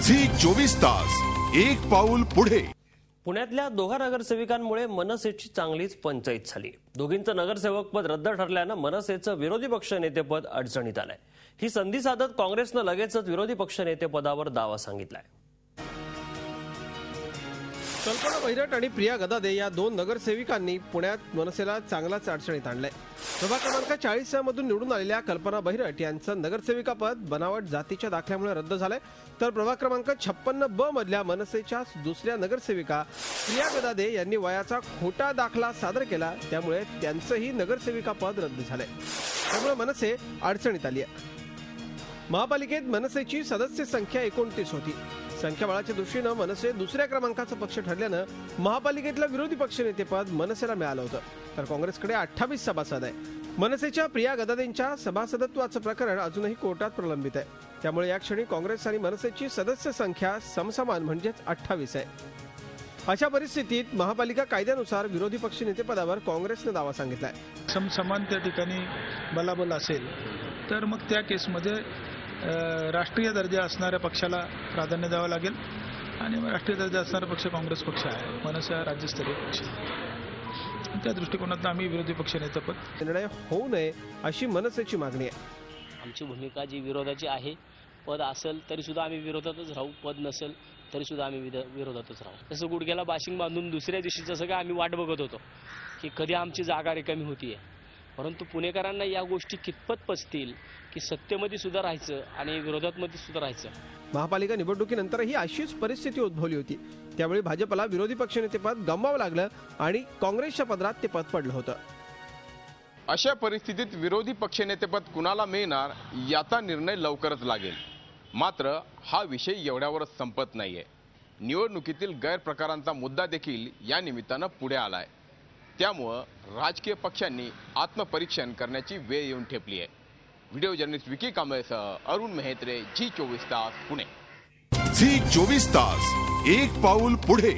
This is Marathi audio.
झी 24 तास एक पाऊल पुढे। पुण्यातल्या दोघा नगरसेविकांमुळे मनसेची चांगलीच पंचायत झाली। दोघींचं नगरसेवक पद रद्द ठरल्यानं मनसेचं विरोधी पक्ष नेतेपद अडचणीत आलंय। ही संधी साधत काँग्रेसनं लगेचच विरोधी पक्ष नेतेपदावर दावा सांगितलाय। कल्पना बहिरट आणि प्रिया गदादे या दोन नगरसेविकांनी पुण्यात मनसेला चांगलाच अडचणीत आणलंय। प्रभाग क्रमांक 40 मधून निवडून आलेल्या कल्पना बहिरट यांचं नगरसेविका पद बनावट जातीच्या दाखल्यामुळे रद्द झालंय, तर प्रभाग क्रमांक 56 मधल्या मनसेच्या दुसऱ्या नगरसेविका प्रिया गदादे यांनी वयाचा खोटा दाखला सादर केला, त्यामुळे त्यांचंही नगरसेविका पद रद्द झालंय। त्यामुळे मनसे अडचणीत आली आहे। महापालिकेत मनसेची सदस्य संख्या 29 होती। संख्याबळाच्या दृष्टीनं मनसे दुसऱ्या क्रमांकाचा पक्ष ठरल्यानं महापालिकेतलं विरोधी पक्षनेतेपद मनसेला मिळालं होतं, तर काँग्रेसकडे 28 सभासद आहे। मनसेच्या प्रिया गदादेंच्या सभासदत्वाचं प्रकरण अजूनही कोर्टात प्रलंबित आहे, त्यामुळे या क्षणी काँग्रेस आणि मनसेची सदस्य संख्या समसमान म्हणजेच 28 आहे। अशा परिस्थितीत महापालिका कायद्यानुसार विरोधी पक्षनेतेपदावर काँग्रेसने दावा सांगितलाय। समसमान त्या ठिकाणी बलाबल असेल तर मग त्या केसमध्ये राष्ट्रीय दर्जा असणाऱ्या पक्षाला प्राधान्य द्यावं लागेल आणि राष्ट्रीय दर्जा असणारा पक्ष काँग्रेस पक्ष आहे, मनसे हा राज्यस्तरीय पक्ष आहे। त्या दृष्टिकोनातून आम्ही विरोधी पक्ष नेतेपद निर्णय होऊ नये अशी मनसेची मागणी आहे। आमची भूमिका जी विरोधाची आहे, पद असेल तरी सुद्धा आम्ही विरोधातच राहू, पद नसेल तरी सुद्धा आम्ही विरोधातच राहू। तसं गुडघ्याला बाशिंग बांधून दुसऱ्या दिवशी जसं काय आम्ही वाट बघत होतो की कधी आमची जागा रिकामी होतीये, परंतु पुणेकरांना या गोष्टी कितपत पचतील की सत्तेमध्ये सुद्धा राहायचं आणि विरोधातमध्ये सुद्धा राहायचं। महापालिका निवडणुकीनंतरही अशीच परिस्थिती उद्भवली होती, त्यावेळी भाजपला विरोधी पक्षनेतेपद गमवावं लागलं आणि काँग्रेसच्या पदरात ते पद पडलं होतं। अशा परिस्थितीत विरोधी पक्षनेतेपद कुणाला मिळणार याचा निर्णय लवकरच लागेल। मात्र हा विषय एवढ्यावरच संपत नाहीये। निवडणुकीतील गैरप्रकारांचा मुद्दा देखील या निमित्तानं पुढे आलाय, त्यामुळं राजकीय पक्षांनी आत्मपरीक्षण करण्याची वेळ येऊन ठेपली आहे। व्हिडिओ जर्नलिस्ट विकी कांबळेसह अरुण मेहत्रे, झी 24 तास पुणे। झी 24 तास एक पाऊल पुढे।